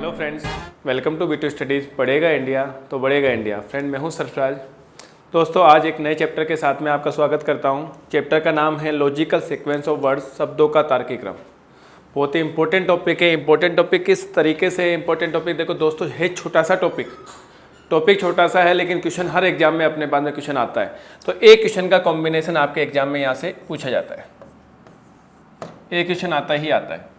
Hello friends, welcome to B2 studies. पढ़ेगा India तो बढ़ेगा इंडिया। फ्रेंड, मैं हूं सरफराज। दोस्तों, आज एक नए चैप्टर के साथ में आपका स्वागत करता हूं। चैप्टर का नाम है लॉजिकल सीक्वेंस ऑफ वर्ड्स, शब्दों का तार्किक क्रम। बहुत ही इंपॉर्टेंट टॉपिक है। इंपॉर्टेंट टॉपिक किस तरीके से इंपॉर्टेंट टॉपिक, देखो दोस्तों, है छोटा सा टॉपिक छोटा सा है, लेकिन क्वेश्चन हर एग्जाम में अपने बाद में क्वेश्चन आता है। तो एक क्वेश्चन का कॉम्बिनेशन आपके एग्जाम में यहाँ से पूछा जाता है। एक क्वेश्चन आता ही आता है।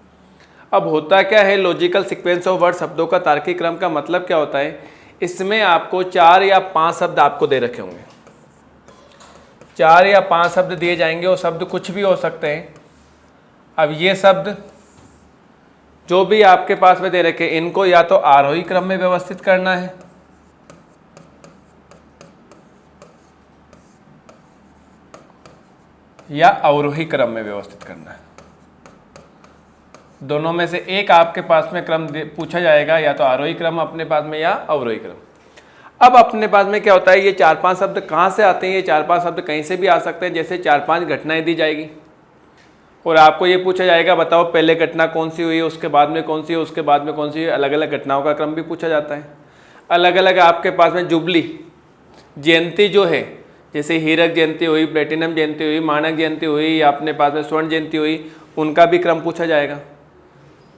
अब होता क्या है, लॉजिकल सीक्वेंस ऑफ वर्ड, शब्दों का तार्किक क्रम का मतलब क्या होता है? इसमें आपको 4 या 5 शब्द आपको दे रखे होंगे। 4 या 5 शब्द दिए जाएंगे और शब्द कुछ भी हो सकते हैं। अब ये शब्द जो भी आपके पास में दे रखे, इनको या तो आरोही क्रम में व्यवस्थित करना है या अवरोही क्रम में व्यवस्थित करना है। दोनों में से एक आपके पास में क्रम पूछा जाएगा, या तो आरोही क्रम अपने पास में या अवरोही क्रम। अब अपने पास में क्या होता है, ये 4-5 शब्द कहाँ से आते हैं? ये 4-5 शब्द कहीं से भी आ सकते हैं। जैसे 4-5 घटनाएं दी जाएगी और आपको ये पूछा जाएगा, बताओ पहले घटना कौन सी हुई, उसके बाद में कौन सी है, उसके बाद में कौन सी है। अलग अलग घटनाओं का क्रम भी पूछा जाता है। अलग अलग आपके पास में जुबली जयंती जो है, जैसे हीरक जयंती हुई, प्लेटिनम जयंती हुई, मानक जयंती हुई, या अपने पास में स्वर्ण जयंती हुई, उनका भी क्रम पूछा जाएगा।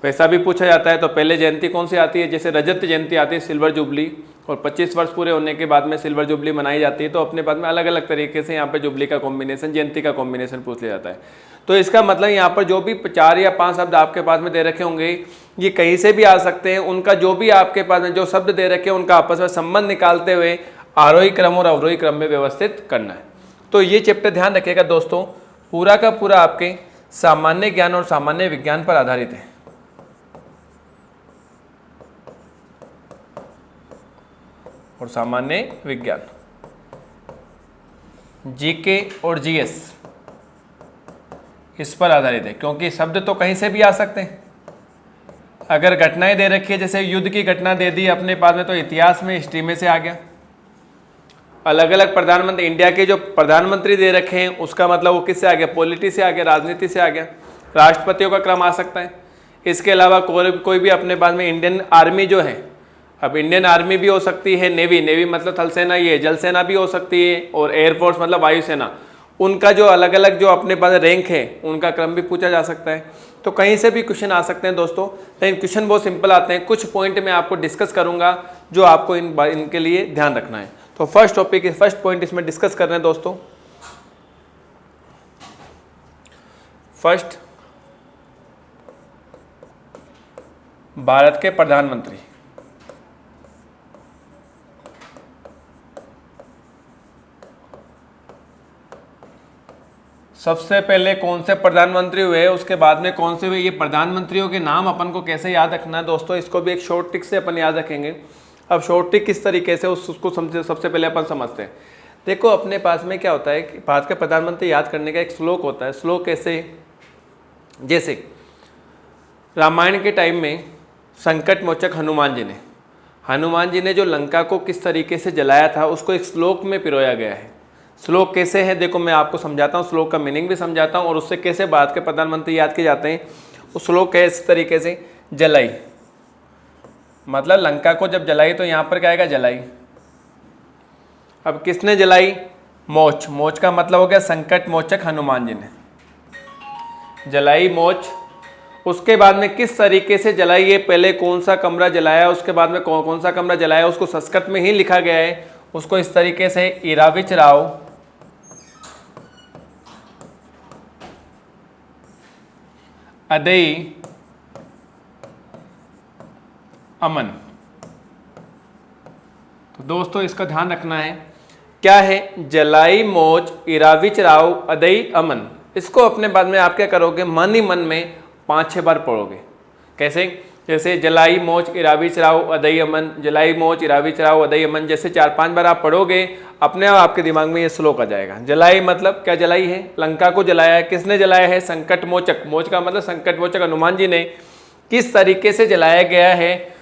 पैसा भी पूछा जाता है। तो पहले जयंती कौन सी आती है? जैसे रजत जयंती आती है, सिल्वर जुबली, और 25 वर्ष पूरे होने के बाद में सिल्वर जुबली मनाई जाती है। तो अपने पास में अलग अलग तरीके से यहाँ पे जुबली का कॉम्बिनेशन, जयंती का कॉम्बिनेशन पूछ लिया जाता है। तो इसका मतलब यहाँ पर जो भी 4 या 5 शब्द आपके पास में दे रखे होंगे, ये कहीं से भी आ सकते हैं। उनका जो भी आपके पास में जो शब्द दे रखे हैं, उनका आपस में संबंध निकालते हुए आरोही क्रम और अवरोही क्रम में व्यवस्थित करना है। तो ये चैप्टर ध्यान रखिएगा दोस्तों, पूरा का पूरा आपके सामान्य ज्ञान और सामान्य विज्ञान पर आधारित है। और सामान्य विज्ञान, जीके और जीएस इस पर आधारित है, क्योंकि शब्द तो कहीं से भी आ सकते हैं। अगर घटनाएं दे रखी है, जैसे युद्ध की घटना दे दी अपने पास में, तो इतिहास में, हिस्ट्री में से आ गया। अलग अलग प्रधानमंत्री, इंडिया के जो प्रधानमंत्री दे रखे हैं, उसका मतलब वो किससे आ गया? पॉलिटी से आ गया, राजनीति से आ गया। राष्ट्रपतियों का क्रम आ सकता है। इसके अलावा कोई भी अपने पास में इंडियन आर्मी जो है, अब इंडियन आर्मी भी हो सकती है, नेवी मतलब थल सेना, ये जल सेना भी हो सकती है, और एयरफोर्स मतलब वायुसेना। उनका जो अलग अलग जो अपने पास रैंक है, उनका क्रम भी पूछा जा सकता है। तो कहीं से भी क्वेश्चन आ सकते हैं दोस्तों, लेकिन क्वेश्चन बहुत सिंपल आते हैं। कुछ पॉइंट मैं आपको डिस्कस करूंगा जो आपको इनके लिए ध्यान रखना है। तो फर्स्ट टॉपिक, फर्स्ट पॉइंट इसमें डिस्कस कर रहे हैं दोस्तों। फर्स्ट, भारत के प्रधानमंत्री। सबसे पहले कौन से प्रधानमंत्री हुए, उसके बाद में कौन से हुए। ये प्रधानमंत्रियों के नाम अपन को कैसे याद रखना है दोस्तों, इसको भी एक शॉर्ट ट्रिक से अपन याद रखेंगे। अब शॉर्ट ट्रिक किस तरीके से, उसको समझे, सबसे पहले अपन समझते हैं। देखो अपने पास में क्या होता है कि भारत का प्रधानमंत्री याद करने का एक श्लोक होता है। श्लोक कैसे? जैसे रामायण के टाइम में संकट मोचक हनुमान जी ने जो लंका को किस तरीके से जलाया था, उसको एक श्लोक में पिरोया गया है। श्लोक कैसे है, देखो मैं आपको समझाता हूँ, श्लोक का मीनिंग भी समझाता हूँ, और उससे कैसे भारत के प्रधानमंत्री याद किए जाते हैं। उस श्लोक है इस तरीके से, जलाई मतलब लंका को जब जलाई, तो यहाँ पर क्या आएगा? जलाई। अब किसने जलाई? मोच का मतलब हो गया संकट मोचक हनुमान जी ने जलाई, मोच। उसके बाद में किस तरीके से जलाई, ये पहले कौन सा कमरा जलाया, उसके बाद में कौन सा कमरा जलाया, उसको संस्कृत में ही लिखा गया है। उसको इस तरीके से, इराविच राव अदई अमन। तो दोस्तों इसका ध्यान रखना है, क्या है? जलाई, मोच, इराविच राव, अदई अमन। इसको अपने बाद में आप क्या करोगे? मन ही मन में 5-6 बार पढ़ोगे। कैसे? जैसे जलाई, मोच, इराविच राव, अदई अमन, जलाई, मोच, इराविच राव, अदई अमन। जैसे 4-5 बार आप पढ़ोगे, अपने आप आपके दिमाग में ये श्लोक आ जाएगा। जलाई मतलब क्या जलाई है? लंका को जलाया है। किसने जलाया है? संकट मोचक। मोच का मतलब संकट मोचक हनुमान जी ने। किस तरीके से जलाया गया है,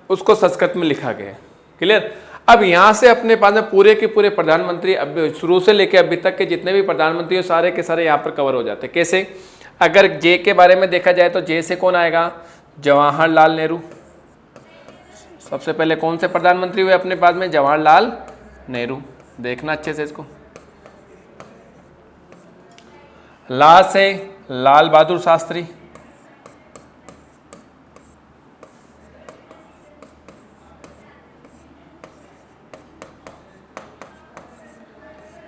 उसको संस्कृत में लिखा गया है। क्लियर? अब यहाँ से अपने पास में पूरे के पूरे प्रधानमंत्री, अब शुरू से लेकर अभी तक के जितने भी प्रधानमंत्री हो, सारे के सारे यहाँ पर कवर हो जाते हैं। कैसे? अगर जे के बारे में देखा जाए तो जे से कौन आएगा? जवाहरलाल नेहरू। सबसे पहले कौन से प्रधानमंत्री हुए अपने पास में? जवाहरलाल नेहरू। देखना अच्छे से इसको। ला से लाल बहादुर शास्त्री।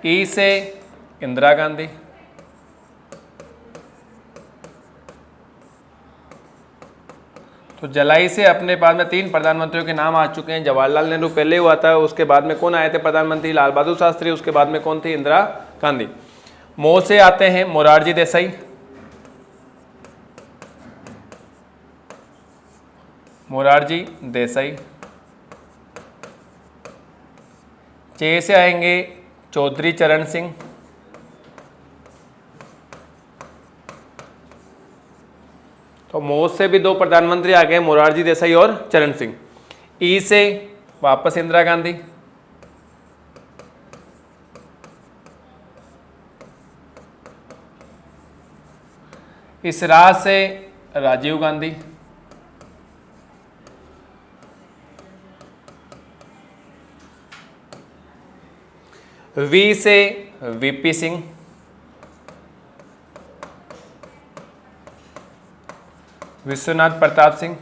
ई से इंदिरा गांधी। तो जलाई से अपने पास में 3 प्रधानमंत्रियों के नाम आ चुके हैं। जवाहरलाल नेहरू पहले हुआ था, उसके बाद में कौन आए थे प्रधानमंत्री? लाल बहादुर शास्त्री। उसके बाद में कौन थी? इंदिरा गांधी। मो से आते हैं मोरारजी देसाई। मोरारजी देसाई। चे से आएंगे चौधरी चरण सिंह। तो मो से भी 2 प्रधानमंत्री आ गए, मोरारजी देसाई और चरण सिंह। ई से वापस इंदिरा गांधी। इस रा से राजीव गांधी। वी से वीपी सिंह। विश्वनाथ प्रताप सिंह।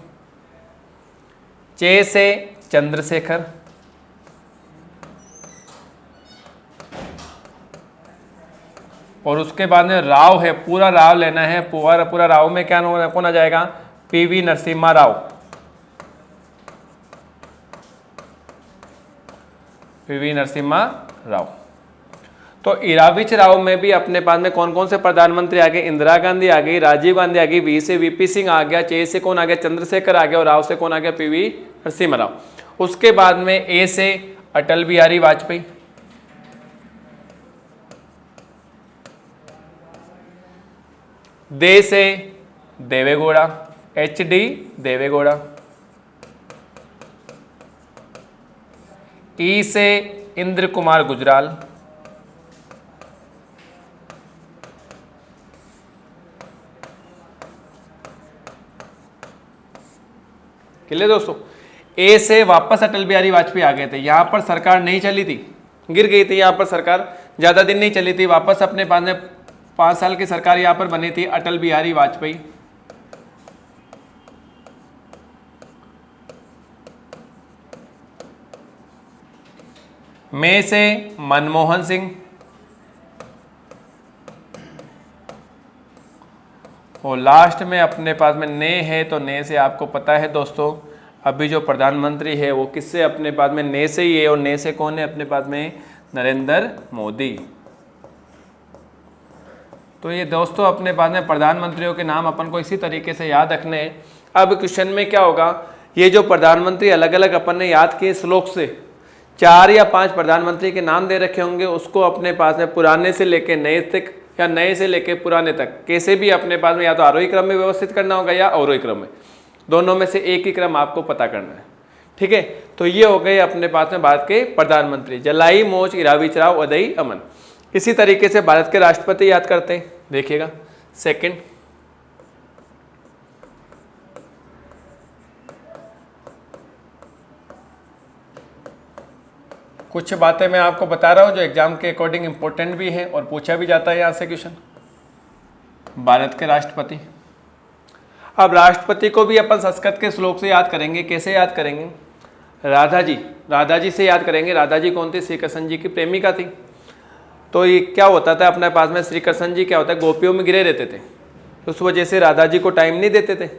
चे से चंद्रशेखर। और उसके बाद में राव है, पूरा राव लेना है। पूरा राव में क्या कौन आ जाएगा? पीवी नरसिम्हा राव। पीवी नरसिम्हा राव। तो इराविच राव में भी अपने पास में कौन कौन से प्रधानमंत्री आ गए? इंदिरा गांधी आ गई, राजीव गांधी आ गई, वी से वीपी सिंह आ गया, चे से कौन आ गया? चंद्रशेखर आ गया, और राव से कौन आ गया? पीवी नरसिम्हा राव। उसके बाद में ए से अटल बिहारी वाजपेयी। दे से देवेगौड़ा, HD देवेगौड़ा। ई से इंद्र कुमार गुजराल। क्लियर दोस्तों? ए से वापस अटल बिहारी वाजपेयी आ गए थे। यहां पर सरकार नहीं चली थी, गिर गई थी। यहां पर सरकार ज्यादा दिन नहीं चली थी, वापस अपने पास में 5 साल की सरकार यहां पर बनी थी, अटल बिहारी वाजपेयी। में से मनमोहन सिंह। और लास्ट में अपने पास में ने है, तो ने से आपको पता है दोस्तों, अभी जो प्रधानमंत्री है वो किससे अपने पास में? ने से ही है। और ने से कौन है अपने पास में? नरेंद्र मोदी। तो ये दोस्तों अपने पास में प्रधानमंत्रियों के नाम अपन को इसी तरीके से याद रखने हैं। अब क्वेश्चन में क्या होगा, ये जो प्रधानमंत्री अलग अलग अपन ने याद किए श्लोक से, 4 या 5 प्रधानमंत्री के नाम दे रखे होंगे, उसको अपने पास में पुराने से लेके नए तक या नए से लेके पुराने तक कैसे भी अपने पास में या तो आरोही क्रम में व्यवस्थित करना होगा या अवरोही क्रम में, दोनों में से एक ही क्रम आपको पता करना है। ठीक है, तो ये हो गए अपने पास में भारत के प्रधानमंत्री, जलाई, मोच, इराविच राव, उदय, अमन। इसी तरीके से भारत के राष्ट्रपति याद करते हैं, देखिएगा। सेकंड, कुछ बातें मैं आपको बता रहा हूं जो एग्जाम के अकॉर्डिंग इंपॉर्टेंट भी है और पूछा भी जाता है यहां से क्वेश्चन। भारत के राष्ट्रपति, अब राष्ट्रपति को भी अपन संस्कृत के श्लोक से याद करेंगे। कैसे याद करेंगे? राधा जी से याद करेंगे। राधा जी कौन थी? श्री कृष्ण जी की प्रेमिका थी। तो ये क्या होता था अपने पास में, श्री कृष्ण जी क्या होता है, गोपियों में गिरे रहते थे, उस वजह से राधा जी को टाइम नहीं देते थे।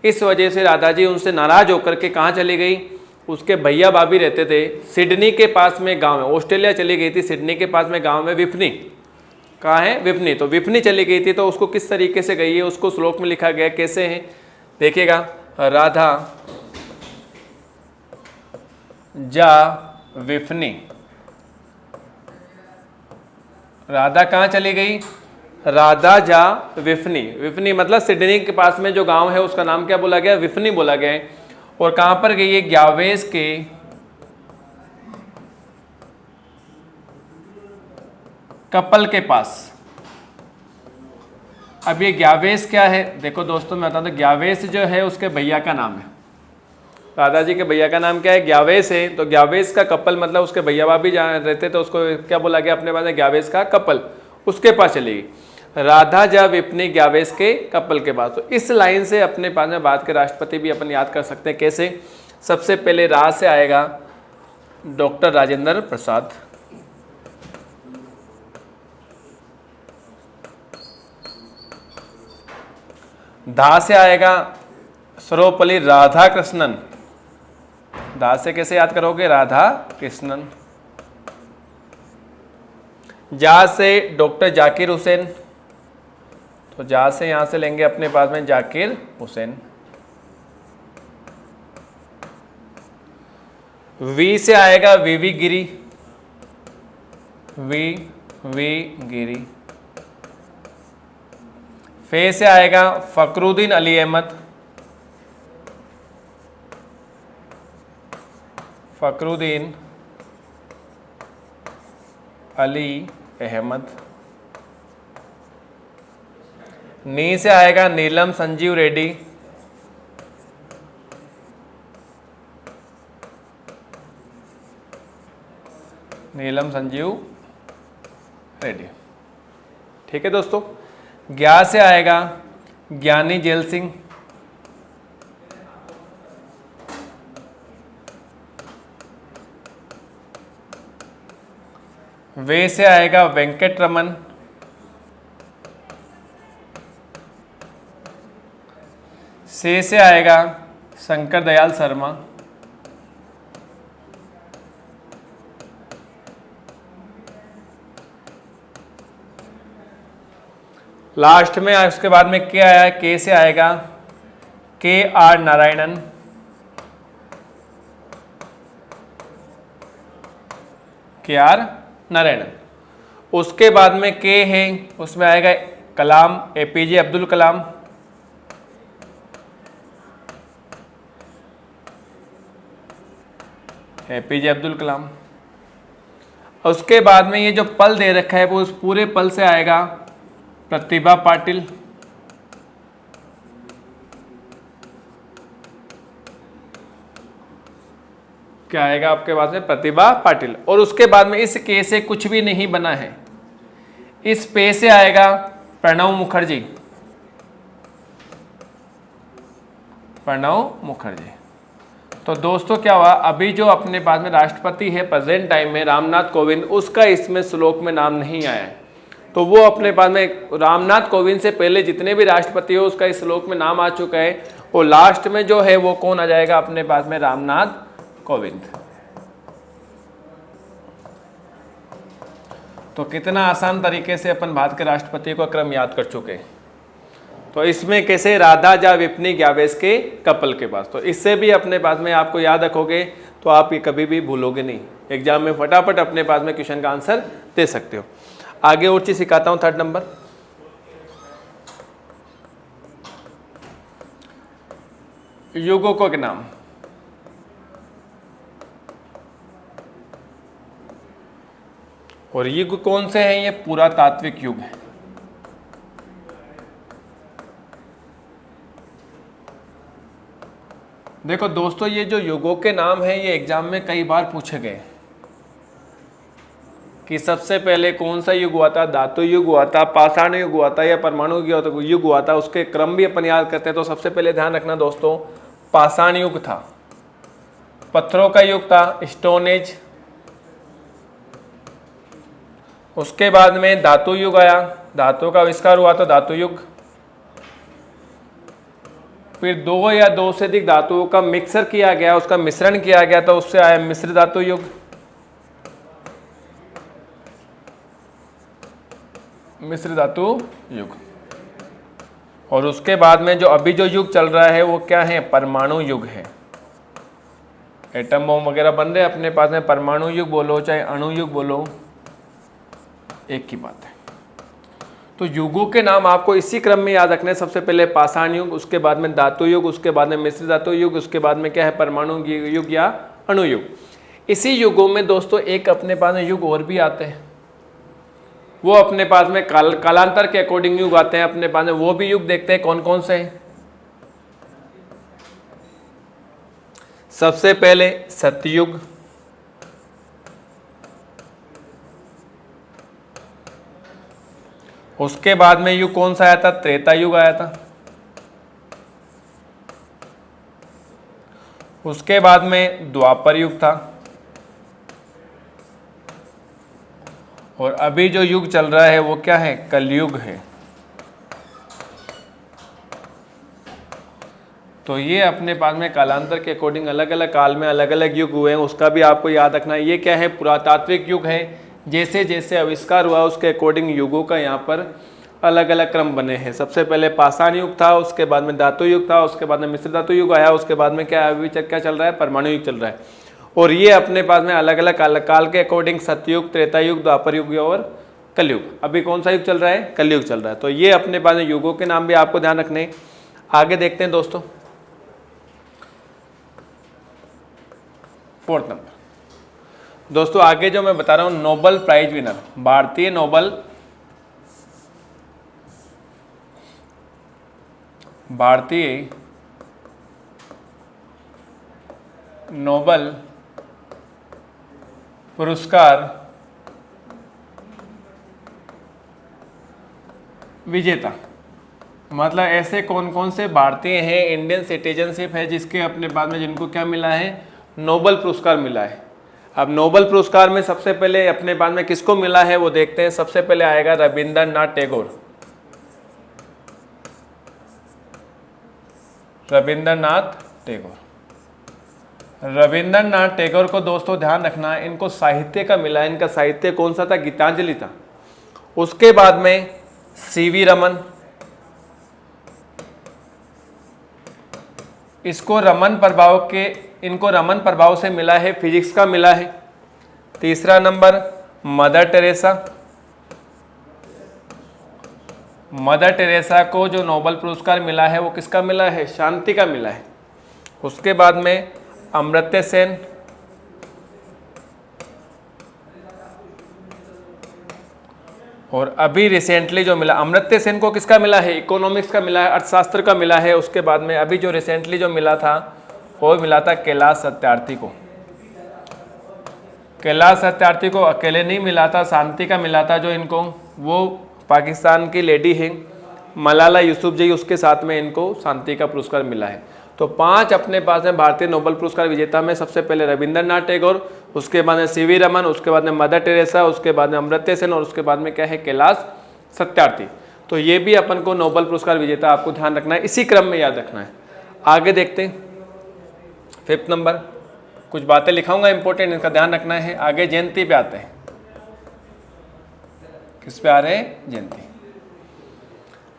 इस वजह से राधा जी उनसे नाराज होकर के कहाँ चली गई? उसके भैया भाभी रहते थे सिडनी के पास में गांव है, ऑस्ट्रेलिया चली गई थी, सिडनी के पास में गांव में विफनी। कहाँ है? विफनी। तो विफनी चली गई थी, तो उसको किस तरीके से गई है उसको श्लोक में लिखा गया। कैसे है देखिएगा, राधा जा विफनी। राधा कहाँ चली गई? राधा जा विफनी। विफनी मतलब सिडनी के पास में जो गांव है उसका नाम क्या बोला गया? विफनी बोला गया है। और कहां पर गई है? ग्यावेस के कपल के पास। अब ये ग्यावेस क्या है? देखो दोस्तों मैं बता दूं, ग्यावेस जो है उसके भैया का नाम है। राधा जी के भैया का नाम क्या है? ग्यावेश है। तो ग्यावेश का कपल मतलब उसके भैया बाप भी जहाँ रहते तो उसको क्या बोला गया अपने पास में? ग्यावेश का कपल, उसके पास चलेगी। राधा जा विपनी ग्यावेश के कपल के पास। तो इस लाइन से अपने पास में भारत के राष्ट्रपति भी अपन याद कर सकते हैं। कैसे? सबसे पहले रा से आएगा डॉक्टर राजेंद्र प्रसाद, धा से आएगा सर्वपल्ली राधा कृष्णन, धा से कैसे याद करोगे? राधा कृष्णन। जा से डॉक्टर जाकिर हुसैन, तो जा से यहां से लेंगे अपने पास में जाकिर हुसैन। वी से आएगा वीवी गिरी, वी गिरी। फे से आएगा फकरुद्दीन अली अहमद, फकरुद्दीन अली अहमद। नी से आएगा नीलम संजीव रेड्डी, नीलम संजीव रेड्डी। ठीक है दोस्तों। ज्ञा से आएगा ज्ञानी जेल सिंह, वे से आएगा वेंकट रमन, से आएगा शंकर दयाल शर्मा, लास्ट में उसके बाद में क्या आया? के से आएगा के आर नारायणन, के आर नारायणन। उसके बाद में के है, उसमें आएगा कलाम, एपीजे अब्दुल कलाम, एपीजे अब्दुल कलाम। उसके बाद में ये जो पल दे रखा है वो उस पूरे पल से आएगा प्रतिभा पाटिल, क्या आएगा आपके पास में? प्रतिभा पाटिल। और उसके बाद में इस के से कुछ भी नहीं बना है, इस पे से आएगा प्रणव मुखर्जी, प्रणव मुखर्जी। तो दोस्तों क्या हुआ? अभी जो अपने पास में राष्ट्रपति है प्रेजेंट टाइम में रामनाथ कोविंद, उसका इसमें श्लोक में नाम नहीं आया है। तो वो अपने पास में रामनाथ कोविंद से पहले जितने भी राष्ट्रपति हो उसका इस श्लोक में नाम आ चुका है। और लास्ट में जो है वो कौन आ जाएगा अपने पास में? रामनाथ कोविंद। तो कितना आसान तरीके से अपन भारत के राष्ट्रपति का क्रम याद कर चुके हैं। तो इसमें कैसे? राधा जा विपनी ग्यावेश के कपल के पास। तो इससे भी अपने पास में आपको याद रखोगे तो आप ये कभी भी भूलोगे नहीं, एग्जाम में फटाफट अपने पास में क्वेश्चन का आंसर दे सकते हो। आगे और चीज सिखाता हूं। 3rd नंबर, युगों के नाम। और युग कौन से हैं? ये पुरातात्विक युग है। देखो दोस्तों, ये जो युगों के नाम हैं ये एग्जाम में कई बार पूछे गए कि सबसे पहले कौन सा युग हुआ था? धातु युग हुआ था, पाषाण युग हुआ था, या परमाणु युग हुआ था? उसके क्रम भी अपन याद करते हैं। तो सबसे पहले ध्यान रखना दोस्तों, पाषाण युग था, पत्थरों का युग था, स्टोन एज। उसके बाद में धातु युग आया, धातु का आविष्कार हुआ तो धातु युग। फिर 2 या 2 से अधिक धातुओं का मिक्सर किया गया, उसका मिश्रण किया गया तो उससे आया मिश्र धातु युग। मिश्र धातु युग। और उसके बाद में जो अभी जो युग चल रहा है वो क्या है? परमाणु युग है। एटम बम वगैरह बन रहे अपने पास में, परमाणु युग बोलो चाहे अणु युग बोलो, एक ही बात है। तो युगों के नाम आपको इसी क्रम में याद रखने। सबसे पहले पाषाण युग, उसके बाद में धातु युग, उसके बाद में मिश्र धातु युग, उसके बाद में क्या है? परमाणु युग या अणु युग। इसी युगों में दोस्तों एक अपने पास में युग और भी आते हैं, वो अपने पास में कालांतर के अकॉर्डिंग युग आते हैं अपने पास में। वो भी युग देखते हैं कौन कौन से हैं। सबसे पहले सतयुग, उसके बाद में युग कौन सा आया था? त्रेता युग आया था। उसके बाद में द्वापर युग था, और अभी जो युग चल रहा है वो क्या है? कलयुग है। तो ये अपने पास में कालांतर के अकॉर्डिंग अलग अलग काल में अलग अलग युग हुए हैं, उसका भी आपको याद रखना है। ये क्या है? पुरातात्विक युग है। जैसे जैसे आविष्कार हुआ उसके अकॉर्डिंग युगों का यहाँ पर अलग अलग क्रम बने हैं। सबसे पहले पाषाण युग था, उसके बाद में धातु युग था, उसके बाद में मिश्र धातु युग आया, उसके बाद में क्या अभी क्या चल रहा है? परमाणु युग चल रहा है। और ये अपने पास में अलग अलग काल के अकॉर्डिंग सतयुग, त्रेता युग, द्वापर युग और कलयुग। अभी कौन सा युग चल रहा है? कलयुग चल रहा है। तो ये अपने पास में युगों के नाम भी आपको ध्यान रखने। आगे देखते हैं दोस्तों, 4th नंबर। दोस्तों आगे जो मैं बता रहा हूं, नोबेल प्राइज विनर, भारतीय नोबेल पुरस्कार विजेता, मतलब ऐसे कौन कौन से भारतीय हैं, इंडियन सिटीजनशिप है जिसके अपने बाद में जिनको क्या मिला है? नोबेल पुरस्कार मिला है। अब नोबेल पुरस्कार में सबसे पहले अपने बाद में किसको मिला है वो देखते हैं। सबसे पहले आएगा रविंद्रनाथ टैगोर। रविंद्रनाथ टैगोर को दोस्तों ध्यान रखना है, इनको साहित्य का मिला है। इनका साहित्य कौन सा था? गीतांजलि था। उसके बाद में सीवी रमन, इनको रमन प्रभाव से मिला है, फिजिक्स का मिला है। तीसरा नंबर मदर टेरेसा को जो नोबेल पुरस्कार मिला है वो किसका मिला है? शांति का मिला है। उसके बाद में अमर्त्य सेन, और अभी रिसेंटली जो मिला अमर्त्य सेन को किसका मिला है? इकोनॉमिक्स का मिला है, अर्थशास्त्र का मिला है। उसके बाद में अभी जो रिसेंटली जो मिला था वो मिला था कैलाश सत्यार्थी को। कैलाश सत्यार्थी को अकेले नहीं मिला था, शांति का मिला था जो इनको, वो पाकिस्तान की लेडी है मलाला यूसुफजई, उसके साथ में इनको शांति का पुरस्कार मिला है। तो 5 अपने पास में भारतीय नोबेल पुरस्कार विजेता में सबसे पहले रविंद्रनाथ टैगोर, उसके बाद में सीवी रमन, उसके बाद में मदर टेरेसा, उसके बाद में अमर्त्य सेन, और उसके बाद में क्या है? कैलाश सत्यार्थी। तो ये भी अपन को नोबेल पुरस्कार विजेता आपको ध्यान रखना है, इसी क्रम में याद रखना है। आगे देखते हैं 5th नंबर। कुछ बातें लिखाऊंगा इंपॉर्टेंट, इनका ध्यान रखना है। आगे जयंती पे आते हैं। किस पे आ रहे हैं? जयंती।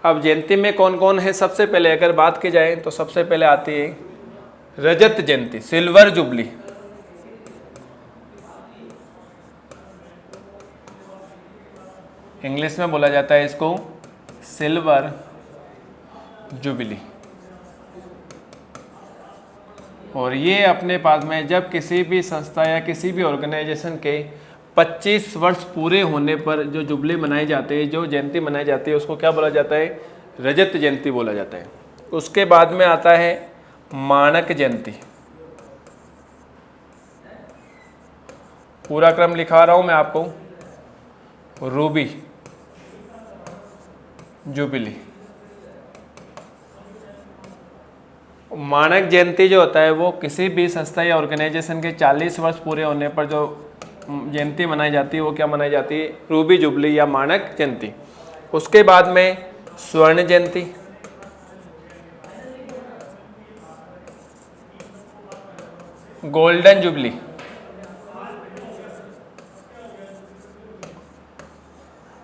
अब जयंती में कौन कौन है? सबसे पहले अगर बात की जाए तो सबसे पहले आती है रजत जयंती, सिल्वर जुबली। इंग्लिश में बोला जाता है इसको सिल्वर जुबली। और ये अपने पास में जब किसी भी संस्था या किसी भी ऑर्गेनाइजेशन के 25 वर्ष पूरे होने पर जो जुबली मनाई जाती है, जो जयंती मनाई जाती है, उसको क्या बोला जाता है? रजत जयंती बोला जाता है। उसके बाद में आता है माणक जयंती। पूरा क्रम लिखा रहा हूं मैं आपको। Ruby jubilee. माणक जयंती जो होता है वो किसी भी संस्था या ऑर्गेनाइजेशन के 40 वर्ष पूरे होने पर जो जयंती मनाई जाती है वो क्या मनाई जाती है? रूबी जुबली या माणक जयंती। उसके बाद में स्वर्ण जयंती, गोल्डन जुबली,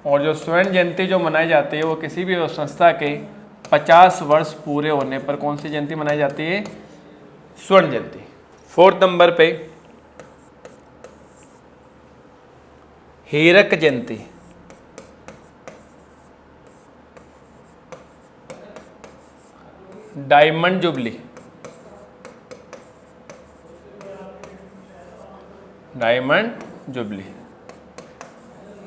और जो स्वर्ण जयंती जो मनाई जाती है वो किसी भी संस्था के 50 वर्ष पूरे होने पर कौन सी जयंती मनाई जाती है? स्वर्ण जयंती। 4th नंबर पे हीरक जयंती, डायमंड जुबली,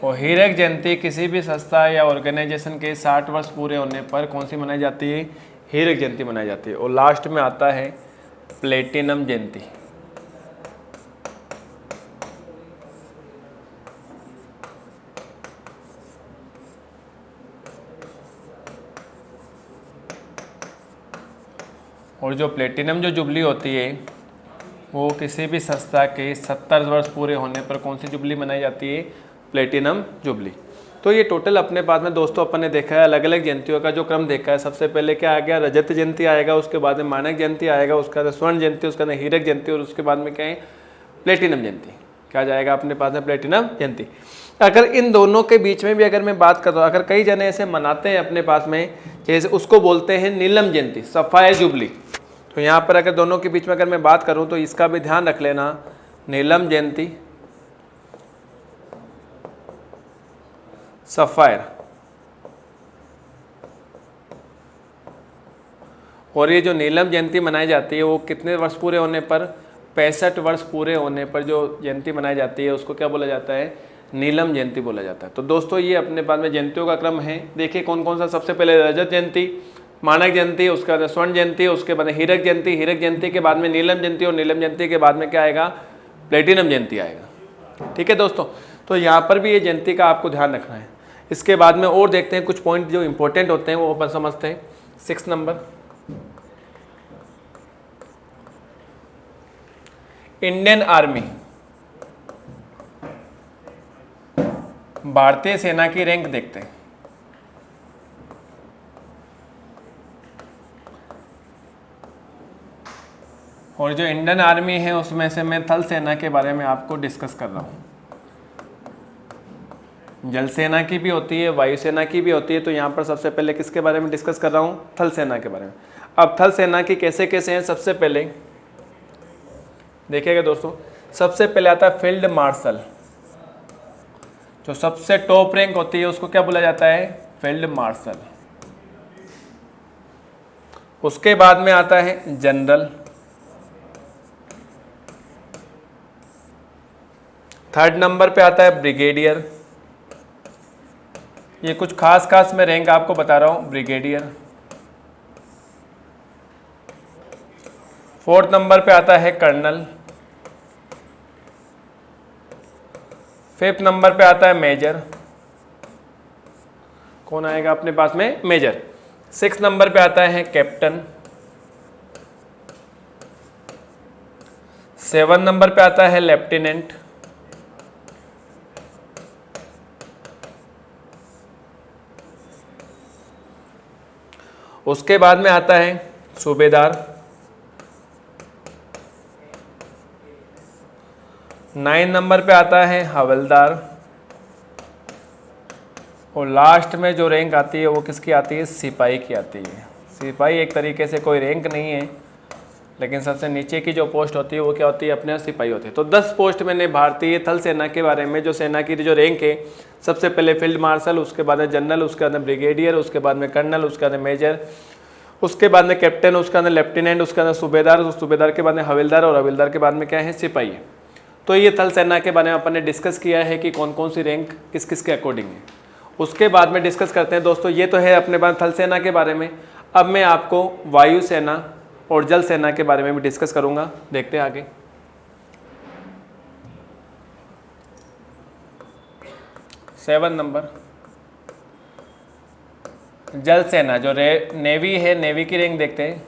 और हीरक जयंती किसी भी संस्था या ऑर्गेनाइजेशन के 60 वर्ष पूरे होने पर कौन सी मनाई जाती है? हीरक जयंती मनाई जाती है। और लास्ट में आता है प्लेटिनम जयंती। और जो प्लेटिनम जो जुबली होती है वो किसी भी संस्था के 70 वर्ष पूरे होने पर कौन सी जुबली मनाई जाती है? Platinum jubilee. तो ये टोटल अपने पास में दोस्तों अपन ने देखा है अलग अलग जयंतियों का जो क्रम देखा है। सबसे पहले क्या आ गया? रजत जयंती आएगा, उसके बाद में मानक जयंती आएगा, उसके बाद स्वर्ण जयंती, उसके बाद हीरक जयंती और उसके बाद में क्या है? प्लेटिनम जयंती। क्या जाएगा अपने पास में? प्लेटिनम जयंती। अगर इन दोनों के बीच में भी अगर मैं बात कर रहा हूँ, अगर कई जने ऐसे मनाते हैं अपने पास में, जैसे उसको बोलते हैं नीलम जयंती, सफ़ायर जुबली। तो यहाँ पर अगर दोनों के बीच में अगर मैं बात करूँ तो इसका भी ध्यान रख लेना, नीलम जयंती, सफ़ायर। और ये जो नीलम जयंती मनाई जाती है वो कितने वर्ष पूरे होने पर? 65 वर्ष पूरे होने पर जो जयंती मनाई जाती है उसको क्या बोला जाता है? नीलम जयंती बोला जाता है। तो दोस्तों ये अपने पास में जयंतियों का क्रम है। देखिए कौन कौन सा। सबसे पहले रजत जयंती, मानक जयंती, उसके बाद स्वर्ण जयंती, उसके बाद हीरक जयंती, हीरक जयंती के बाद में नीलम जयंती और नीलम जयंती के बाद में क्या आएगा? प्लेटिनम जयंती आएगा। ठीक है दोस्तों, तो यहाँ पर भी ये जयंती का आपको ध्यान रखना है। इसके बाद में और देखते हैं कुछ पॉइंट जो इंपॉर्टेंट होते हैं वो अपन समझते हैं। 6 नंबर, इंडियन आर्मी, भारतीय सेना की रैंक देखते हैं। और जो इंडियन आर्मी है उसमें से मैं थल सेना के बारे में आपको डिस्कस कर रहा हूँ। जल सेना की भी होती है, वायुसेना की भी होती है। तो यहाँ पर सबसे पहले किसके बारे में डिस्कस कर रहा हूँ? थल सेना के बारे में। अब थल सेना की कैसे कैसे हैं? सबसे पहले देखिएगा दोस्तों, सबसे पहले आता है फील्ड मार्शल। जो सबसे टॉप रैंक होती है उसको क्या बोला जाता है? Field marshal. उसके बाद में आता है जनरल। थर्ड नंबर पे आता है ब्रिगेडियर। ये कुछ खास खास मैं रैंक आपको बता रहा हूं, ब्रिगेडियर। फोर्थ नंबर पे आता है कर्नल। फिफ्थ नंबर पे आता है मेजर। कौन आएगा अपने पास में? मेजर। 6 नंबर पे आता है कैप्टन। 7 नंबर पे आता है लेफ्टिनेंट। उसके बाद में आता है सूबेदार। 9 नंबर पे आता है हवलदार। और लास्ट में जो रैंक आती है वो किसकी आती है? सिपाही की आती है। सिपाही एक तरीके से कोई रैंक नहीं है, लेकिन सबसे नीचे की जो पोस्ट होती है वो क्या होती है? अपने सिपाही होती है। तो 10 पोस्ट मैंने भारतीय थल सेना के बारे में, जो सेना की जो रैंक है, सबसे पहले फील्ड मार्शल, उसके बाद में जनरल, उसके बाद में ब्रिगेडियर, उसके बाद में कर्नल, उसके बाद में मेजर, उसके बाद में कैप्टन, उसके बाद में लेफ्टिनेंट, उसके बाद में सूबेदार, उस सूबेदार के बाद में हवलदार और हवलदार के बाद में क्या है? सिपाही है। तो ये थल सेना के बारे में अपन ने डिस्कस किया है कि कौन कौन सी रैंक किस किस के अकॉर्डिंग है। उसके बाद में डिस्कस करते हैं दोस्तों, ये तो है अपने पास थल सेना के बारे में। अब मैं आपको वायु सेना और जल सेना के बारे में भी डिस्कस करूंगा। देखते हैं आगे। सेवन नंबर, जल सेना, जो नेवी है, नेवी की रैंक देखते हैं।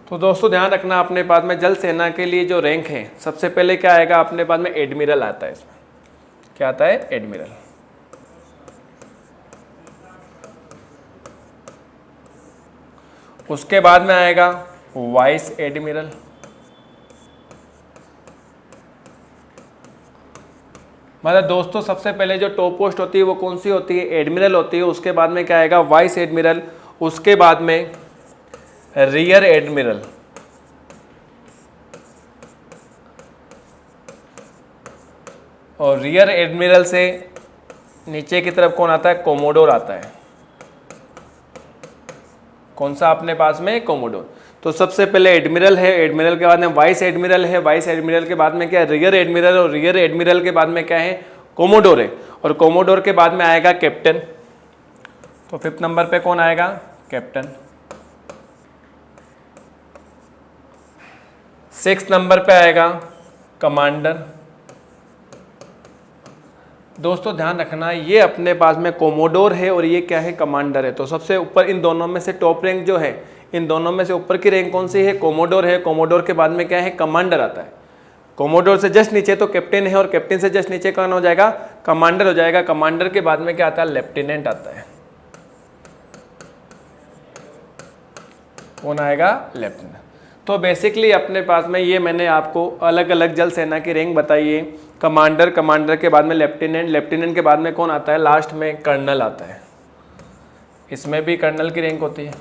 तो दोस्तों ध्यान रखना, अपने पास में जल सेना के लिए जो रैंक है, सबसे पहले क्या आएगा? अपने पास में एडमिरल आता है। इसमें क्या आता है? एडमिरल। उसके बाद में आएगा वाइस एडमिरल। मतलब दोस्तों सबसे पहले जो टॉप पोस्ट होती है वो कौन सी होती है? एडमिरल होती है। उसके बाद में क्या आएगा? Vice admiral. उसके बाद में रियर एडमिरल। और रियर एडमिरल से नीचे की तरफ कौन आता है? कोमोडोर आता है। कौन सा अपने पास में? कोमोडोर। तो सबसे पहले एडमिरल है, एडमिरल के बाद में वाइस एडमिरल है, वाइस एडमिरल के बाद में क्या है? रियर एडमिरल, और रियर एडमिरल के बाद में क्या है? कोमोडोर है। और कोमोडोर के बाद में आएगा कैप्टन। तो 5th नंबर पे कौन आएगा? कैप्टन। 6th नंबर पे आएगा कमांडर। दोस्तों ध्यान रखना, ये अपने पास में कोमोडोर है और ये क्या है? कमांडर है। तो सबसे ऊपर इन दोनों में से टॉप रैंक जो है, इन दोनों में से ऊपर की रैंक कौन सी है? कोमोडोर है। कोमोडोर के बाद में क्या है? कमांडर आता है। कोमोडोर से जस्ट नीचे तो कैप्टन है और कैप्टन से जस्ट नीचे कौन हो जाएगा? कमांडर हो जाएगा। कमांडर के बाद में क्या आता है? लेफ्टिनेंट आता है। कौन आएगा? लेफ्टिनेंट। तो बेसिकली अपने पास में ये मैंने आपको अलग अलग जल सेना की रैंक बताई है। कमांडर, कमांडर के बाद में लेफ्टिनेंट, लेफ्टिनेंट के बाद में कौन आता है? लास्ट में कर्नल आता है। इसमें भी कर्नल की रैंक होती है।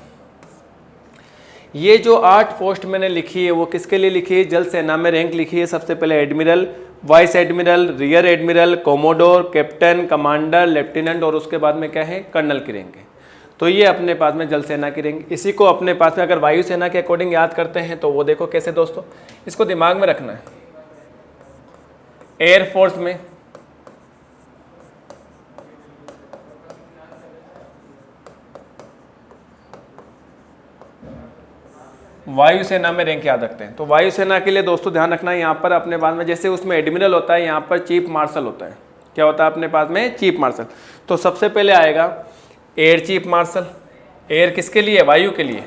ये जो 8 पोस्ट मैंने लिखी है वो किसके लिए लिखी है? जल सेना में रैंक लिखी है। सबसे पहले admiral, vice admiral, rear admiral, commodore, captain, commander, lieutenant और उसके बाद में क्या है? कर्नल की रैंक है। तो ये अपने पास में जल सेना की रैंक। इसी को अपने पास में अगर वायुसेना के अकॉर्डिंग याद करते हैं तो वो देखो कैसे दोस्तों, इसको दिमाग में रखना है। एयरफोर्स में वायुसेना में रैंक याद रखते हैं। तो वायुसेना के लिए दोस्तों ध्यान रखना है, यहाँ पर अपने पास में जैसे उसमें एडमिरल होता है, यहाँ पर चीफ मार्शल होता है। क्या होता है अपने पास में? Chief marshal. तो सबसे पहले आएगा एयर चीफ मार्शल। एयर किसके लिए? वायु के लिए।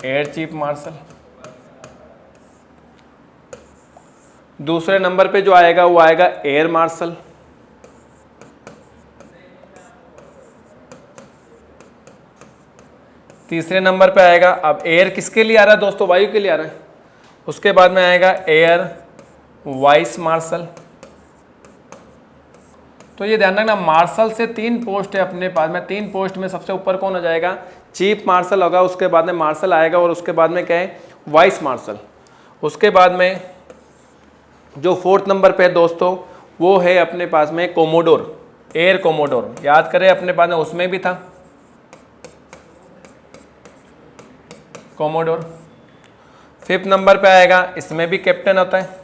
Air chief marshal. दूसरे नंबर पे जो आएगा वो आएगा एयर मार्शल। तीसरे नंबर पे आएगा, अब एयर किसके लिए आ रहा है दोस्तों? वायु के लिए आ रहा है। उसके बाद में आएगा एयर वाइस मार्शल। तो ये ध्यान रखना, मार्शल से 3 पोस्ट है अपने पास में। 3 पोस्ट में सबसे ऊपर कौन हो जाएगा? चीफ मार्शल होगा। उसके बाद में मार्शल आएगा और उसके बाद में क्या है? Vice marshal. उसके बाद में जो 4th नंबर पे है दोस्तों वो है अपने पास में कोमोडोर, एयर कोमोडोर। याद करें अपने पास में उसमें भी था कोमोडोर। 5th नंबर पे आएगा, इसमें भी कैप्टन होता है।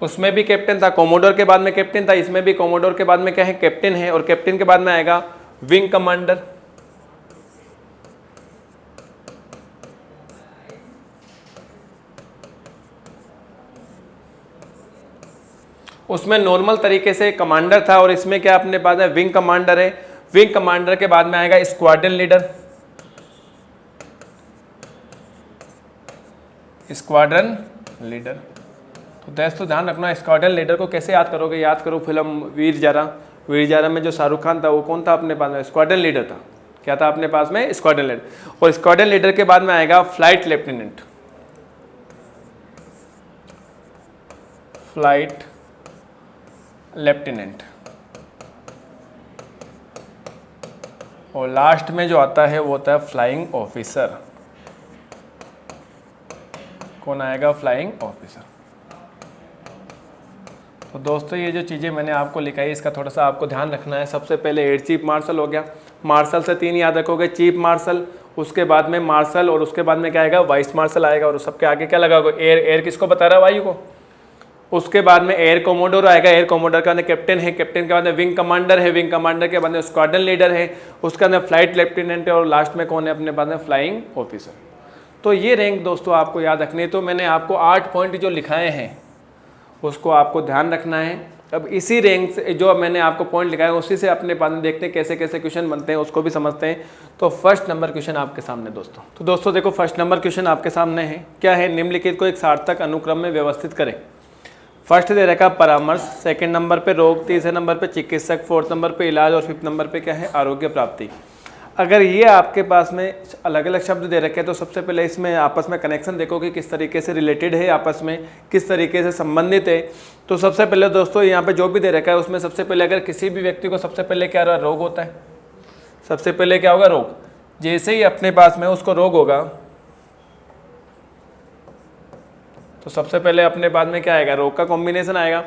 उसमें भी कैप्टन था, कोमोडोर के बाद में कैप्टन था, इसमें भी कोमोडोर के बाद में क्या है? कैप्टन है। और कैप्टन के बाद में आएगा विंग कमांडर। उसमें नॉर्मल तरीके से कमांडर था और इसमें क्या अपने पास है? विंग कमांडर है। विंग कमांडर के बाद में आएगा स्क्वाड्रन लीडर। Squadron leader. तो दोस्तों ध्यान रखना, स्क्वाड्रन लीडर को कैसे याद करोगे? याद करो फिल्म वीर ज़ारा। वीर ज़ारा में जो शाहरुख खान था वो कौन था अपने पास में? स्क्वाड्रन लीडर था। क्या था अपने पास में? Squadron leader. और स्क्वाड्रन लीडर के बाद में आएगा फ्लाइट लेफ्टिनेंट। Flight lieutenant. और लास्ट में जो आता है वो होता है फ्लाइंग ऑफिसर। कौन आएगा? Flying officer. तो दोस्तों ये जो चीज़ें मैंने आपको लिखाई इसका थोड़ा सा आपको ध्यान रखना है। सबसे पहले एयर चीफ मार्शल हो गया। मार्शल से 3 याद रखोगे, चीफ मार्शल, उसके बाद में मार्शल और उसके बाद में क्या आएगा? वाइस मार्शल आएगा। और सबके आगे क्या लगाओगे? एयर। एयर किसको बता रहा है? वायु को। उसके बाद में एयर कोमोडोर आएगा। एयर कोमोडोर का कैप्टन है। कैप्टन के बाद में विंग कमांडर है। विंग कमांडर के बाद में स्क्वाड्रन लीडर है। उसके अंदर फ्लाइट लेफ्टिनेंट है। और लास्ट में कौन है अपने पास में? Flying officer. तो ये रैंक दोस्तों आपको याद रखनी है। तो मैंने आपको 8 पॉइंट जो लिखाए हैं उसको आपको ध्यान रखना है। अब इसी रैंक से जो मैंने आपको पॉइंट लिखाए उसी से अपने पास में देखते हैं कैसे कैसे क्वेश्चन बनते हैं, उसको भी समझते हैं। तो फर्स्ट नंबर क्वेश्चन आपके सामने दोस्तों। तो दोस्तों देखो फर्स्ट नंबर क्वेश्चन आपके सामने है। क्या है? निम्नलिखित को एक सार्थक अनुक्रम में व्यवस्थित करें। फर्स्ट दे रखा परामर्श, सेकंड नंबर पे रोग, तीसरे नंबर पे चिकित्सक, 4th नंबर पे इलाज और 5th नंबर पे क्या है? आरोग्य प्राप्ति। अगर ये आपके पास में अलग अलग शब्द दे रखे हैं तो सबसे पहले इसमें आपस में कनेक्शन देखो कि किस तरीके से रिलेटेड है, आपस में किस तरीके से संबंधित है। तो सबसे पहले दोस्तों यहाँ पे जो भी दे रखा है उसमें सबसे पहले अगर किसी भी व्यक्ति को सबसे पहले क्या रोग होता है? सबसे पहले क्या होगा? रोग। जैसे ही अपने पास में उसको रोग होगा तो सबसे पहले अपने पास में क्या आएगा? रोग का कॉम्बिनेशन आएगा।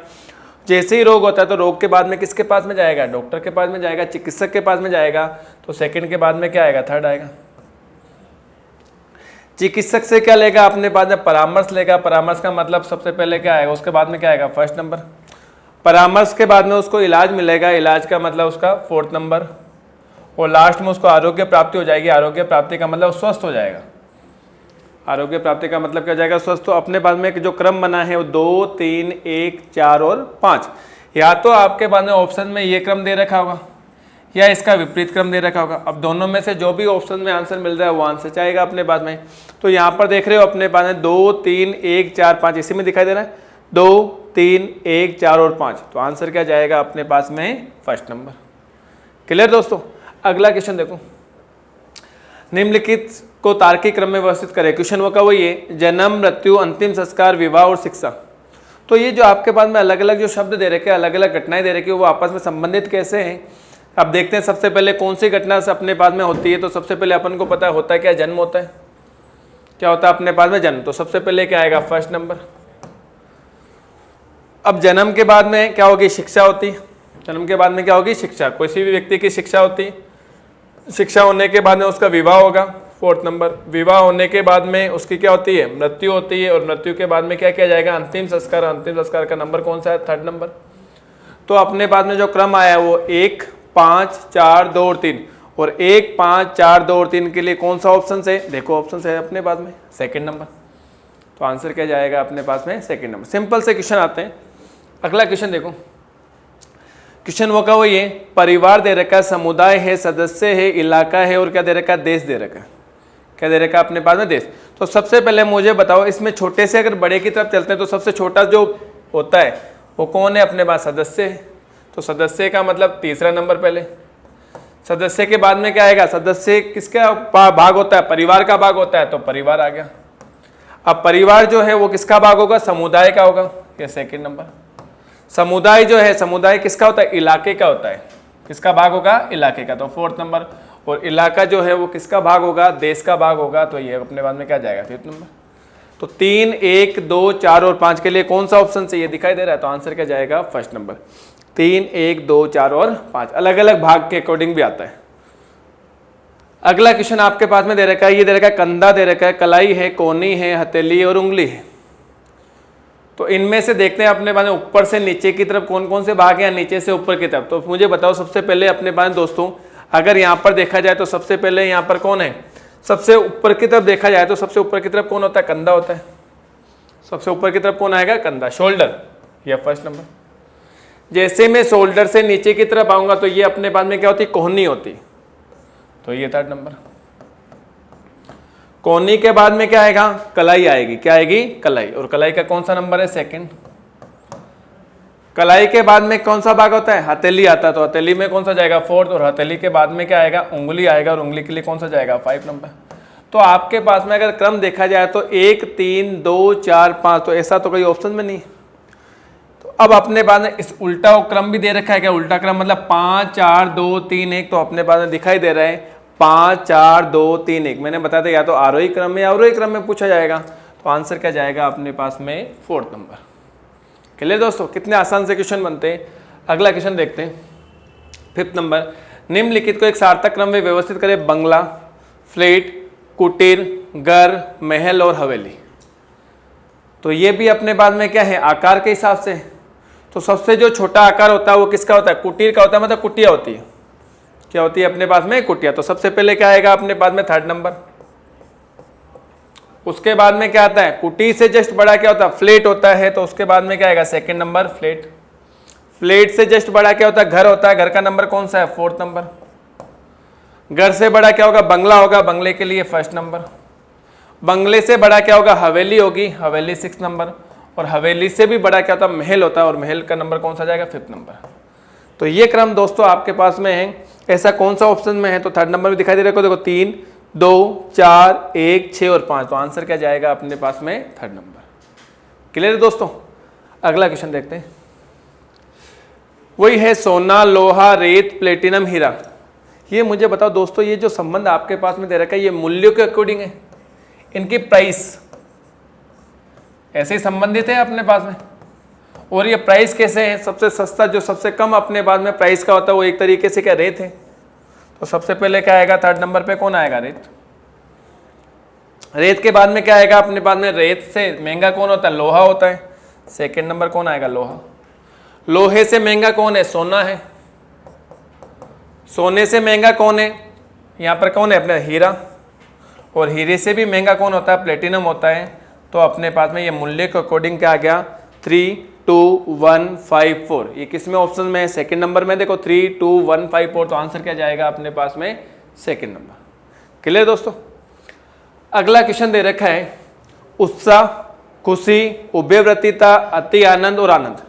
जैसे ही रोग होता है तो रोग के बाद में किसके पास में जाएगा? डॉक्टर के पास में जाएगा, चिकित्सक के पास में जाएगा। तो सेकंड के बाद में क्या आएगा? थर्ड आएगा। चिकित्सक से क्या लेगा अपने पास में, परामर्श लेगा। परामर्श का मतलब सबसे पहले क्या आएगा, उसके बाद में क्या आएगा, फर्स्ट नंबर। परामर्श के बाद में उसको इलाज मिलेगा, इलाज का मतलब उसका फोर्थ नंबर। और लास्ट में उसको आरोग्य प्राप्ति हो जाएगी, आरोग्य प्राप्ति का मतलब स्वस्थ हो जाएगा। आरोग्य प्राप्ति का मतलब क्या हो जाएगा, स्वस्थ। तो अपने पास में जो क्रम बना है वो 2, 3, 1, 4 और 5। या तो आपके पास में ऑप्शन में ये क्रम दे रखा होगा या इसका विपरीत क्रम दे रखा होगा। अब दोनों में से जो भी ऑप्शन में आंसर मिल रहा है वो आंसर चाहेगा अपने पास में। तो यहाँ पर देख रहे हो अपने पास में 2, 3, 1, 4, 5 इसी में दिखाई दे रहा है, 2, 3, 1, 4 और 5। तो आंसर क्या जाएगा अपने पास में, फर्स्ट नंबर। क्लियर दोस्तों। अगला क्वेश्चन देखो, निम्नलिखित को तार्किक क्रम में व्यवस्थित करें। क्वेश्चन वो का वही है, जन्म, मृत्यु, अंतिम संस्कार, विवाह और शिक्षा। तो ये जो आपके पास में अलग अलग जो शब्द दे रखे हैं, अलग अलग घटनाएं दे रखी है, वो आपस में संबंधित कैसे हैं। अब देखते हैं सबसे पहले कौन सी घटना से अपने पास में होती है। तो सबसे पहले अपन को पता होता है क्या, जन्म होता है। क्या होता है अपने पास में, जन्म। तो सबसे पहले क्या आएगा, फर्स्ट नंबर। अब जन्म के बाद में क्या होगी, शिक्षा होती है। जन्म के बाद में क्या होगी, शिक्षा। किसी भी व्यक्ति की शिक्षा होती है। शिक्षा होने के बाद में उसका विवाह होगा, फोर्थ नंबर। विवाह होने के बाद में उसकी क्या होती है, मृत्यु होती है। और मृत्यु के बाद में क्या किया जाएगा, अंतिम संस्कार। अंतिम संस्कार का नंबर कौन सा है, थर्ड नंबर। तो अपने पास में जो क्रम आया वो 1, 5, 4, 2 और 3। और 1, 5, 4, 2 और 3 के लिए कौन सा ऑप्शन है, देखो ऑप्शन है अपने पास में सेकंड नंबर। तो आंसर क्या जाएगा अपने पास में, सेकंड नंबर। सिंपल से क्वेश्चन आते हैं। अगला क्वेश्चन देखो, क्वेश्चन वो का वही है, परिवार दे रखा है, समुदाय है, सदस्य है, इलाका है और क्या दे रखा है, देश दे रखा है। क्या दे रखा है अपने पास में, देश। तो सबसे पहले मुझे बताओ, इसमें छोटे से अगर बड़े की तरफ चलते हैं तो सबसे छोटा जो होता है वो कौन है अपने पास, सदस्य है। तो सदस्य का मतलब तीसरा नंबर पहले। सदस्य के बाद में क्या आएगा, सदस्य किसका भाग होता है, परिवार का भाग होता है। तो परिवार आ गया। अब परिवार जो है वो किसका भाग होगा, समुदाय का होगा, ये सेकंड नंबर। समुदाय जो है, समुदाय किसका होता है, इलाके का होता है। किसका भाग होगा, इलाके का। तो फोर्थ नंबर। और इलाका जो है वो किसका भाग होगा, देश का भाग होगा। तो ये अपने बाद में क्या जाएगा, फिफ्थ नंबर। तो 3, 1, 2, 4 और 5 के लिए कौन सा ऑप्शन से ये दिखाई दे रहा है। तो आंसर क्या जाएगा, फर्स्ट नंबर। 3, 1, 2, 4 और 5 अलग अलग भाग के अकॉर्डिंग भी आता है। अगला क्वेश्चन आपके पास में दे रखा है, ये दे रखा है, कंधा दे रखा है, कलाई है, कोहनी है, हथेली और उंगली है। तो इनमें से देखते हैं अपने पास ऊपर से नीचे की तरफ कौन कौन से भाग हैं, या नीचे से ऊपर की तरफ। तो मुझे बताओ सबसे पहले अपने पास दोस्तों, अगर यहाँ पर देखा जाए तो सबसे पहले यहाँ पर कौन है, सबसे ऊपर की तरफ देखा जाए तो सबसे ऊपर की तरफ कौन होता है, कंधा होता है। सबसे ऊपर की तरफ कौन आएगा, कंधा, शोल्डर, या फर्स्ट नंबर। जैसे मैं शोल्डर से नीचे की तरफ आऊंगा तो ये अपने पास में क्या होती है, कोहनी होती। तो ये थर्ड नंबर। कोहनी के बाद में क्या आएगा, कलाई आएगी। क्या आएगी, कलाई। और कलाई का कौन सा नंबर है, सेकंड। कलाई के बाद में कौन सा भाग होता है, हथेली आता है। तो हथेली में कौन सा जाएगा, फोर्थ। और हथेली के बाद में क्या आएगा, उंगली आएगा। और उंगली के लिए कौन सा जाएगा, 5 नंबर। तो आपके पास में अगर क्रम देखा जाए तो 1, 3, 2, 4, 5, तो ऐसा तो कोई ऑप्शन में नहीं। तो अब अपने पास में इस उल्टा क्रम भी दे रखा है। क्या उल्टा क्रम मतलब 5, 4, 2, 3, 1। तो अपने पास में दिखाई दे रहा है 5, 4, 2, 3, 1। मैंने बताया था या तो आरोही क्रम में या अवरोही क्रम में पूछा जाएगा। तो आंसर क्या जाएगा अपने पास में, फोर्थ नंबर। क्लियर दोस्तों, कितने आसान से क्वेश्चन बनते हैं। अगला क्वेश्चन देखते हैं, फिफ्थ नंबर। निम्नलिखित को एक सार्थक क्रम में व्यवस्थित करें। बंगला, फ्लैट, कुटीर, घर, महल और हवेली। तो ये भी अपने पास में क्या है, आकार के हिसाब से। तो सबसे जो छोटा आकार होता है वो किसका होता है, कुटीर का होता है, मतलब कुटिया होती है। क्या होती है अपने पास में, कुटिया। तो सबसे पहले क्या आएगा अपने पास में, थर्ड नंबर। उसके बाद में क्या आता है, कुटीर से जस्ट बड़ा क्या होता है, फ्लैट होता है। तो उसके बाद में क्या आएगा, सेकंड नंबर, फ्लैट। फ्लैट से जस्ट बड़ा क्या होता है, घर होता है। घर का नंबर कौन सा है, फोर्थ नंबर। घर से बड़ा क्या होगा, बंगला होगा। बंगले के लिए फर्स्ट नंबर। बंगले से बड़ा क्या होगा, हवेली होगी। हवेली 6 नंबर। और हवेली से भी बड़ा क्या होता है, महल होता है। और महल का नंबर कौन सा जाएगा, 5th नंबर। तो ये क्रम दोस्तों आपके पास में है। ऐसा कौन सा ऑप्शन में है, तो थर्ड नंबर में दिखाई दे रहा है। देखो 3, 2, 4, 1, 6 और 5। तो आंसर क्या जाएगा अपने पास में, थर्ड नंबर। क्लियर दोस्तों। अगला क्वेश्चन देखते हैं, वही है सोना, लोहा, रेत, प्लेटिनम, हीरा। ये मुझे बताओ दोस्तों, ये जो संबंध आपके पास में दे रखा है ये मूल्यों के अकॉर्डिंग है, इनकी प्राइस ऐसे ही संबंधित है अपने पास में। और ये प्राइस कैसे है, सबसे सस्ता जो सबसे कम अपने पास में प्राइस का होता है वो एक तरीके से क्या, रेत है। तो सबसे पहले क्या आएगा, थर्ड नंबर पे कौन आएगा, रेत। रेत के बाद में क्या आएगा अपने पास में, रेत से महंगा कौन होता है, लोहा होता है। सेकंड नंबर कौन आएगा, लोहा। लोहे से महंगा कौन है, सोना है। सोने से महंगा कौन है, यहाँ पर कौन है अपना, हीरा। और हीरे से भी महंगा कौन होता है, प्लेटिनम होता है। तो अपने पास में ये मूल्य के अकॉर्डिंग क्या आ गया, 3, 2, 1, 5, 4। ये किस में ऑप्शन में है, सेकंड नंबर में। देखो 3, 2, 1, 5, 4, तो आंसर क्या जाएगा अपने पास में, सेकंड नंबर। क्लियर दोस्तों। अगला क्वेश्चन दे रखा है, उत्साह, खुशी, उभयवृत्तिता, अति आनंद और आनंद।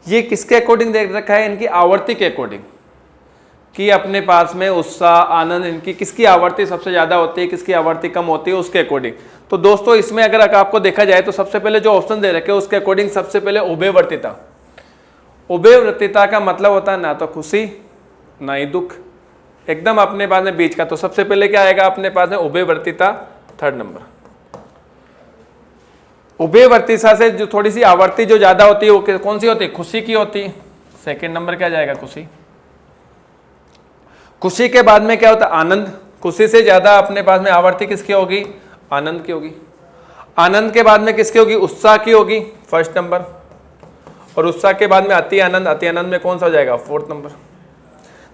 ये किसके अकॉर्डिंग दे रखा है, इनकी आवर्ती के अकॉर्डिंग, कि अपने पास में उत्साह, आनंद, इनकी किसकी आवर्ती सबसे ज्यादा होती है, किसकी आवर्ती कम होती है, उसके अकॉर्डिंग। तो दोस्तों इसमें अगर आपको देखा जाए तो सबसे पहले जो ऑप्शन दे रखे उसके अकॉर्डिंग सबसे पहले उभयवर्तिता। उभयवर्तिता का मतलब होता है ना तो खुशी ना ही दुख, एकदम अपने पास में बीच का। तो सबसे पहले क्या आएगा अपने पास में, उभयवर्तिता, थर्ड नंबर। उभयवर्तिता से जो थोड़ी सी आवर्ती जो ज्यादा होती है वो कौन सी होती है, खुशी की होती है। सेकेंड नंबर क्या जाएगा, खुशी। खुशी के बाद में क्या होता है, आनंद। खुशी से ज्यादा अपने पास में आवर्ती किसकी होगी, आनंद की होगी। आनंद के बाद में किसकी होगी, उत्साह की होगी, फर्स्ट नंबर। और उत्साह के बाद में अति आनंद, अति आनंद में कौन सा हो जाएगा, फोर्थ नंबर।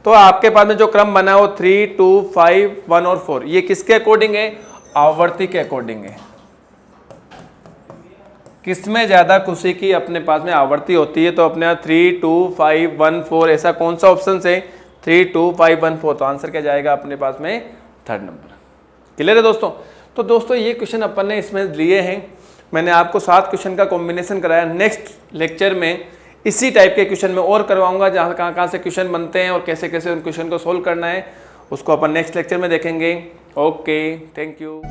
तो आपके पास में जो क्रम बना है वो 3, 2, 5, 1 और 4, ये किसके अकॉर्डिंग है, आवर्ती के अकॉर्डिंग है। किसमें ज्यादा खुशी की अपने पास में आवर्ती होती है, तो अपने 3, 2, 5, 1, 4 ऐसा कौन सा ऑप्शन है, 3, 2, 5, 1, 4। तो आंसर क्या जाएगा अपने पास में, थर्ड नंबर। क्लियर है दोस्तों। तो दोस्तों ये क्वेश्चन अपन ने इसमें लिए हैं, मैंने आपको 7 क्वेश्चन का कॉम्बिनेशन कराया। नेक्स्ट लेक्चर में इसी टाइप के क्वेश्चन में और करवाऊंगा, जहाँ कहाँ से क्वेश्चन बनते हैं और कैसे कैसे उन क्वेश्चन को सोल्व करना है, उसको अपन नेक्स्ट लेक्चर में देखेंगे। Okay, thank you.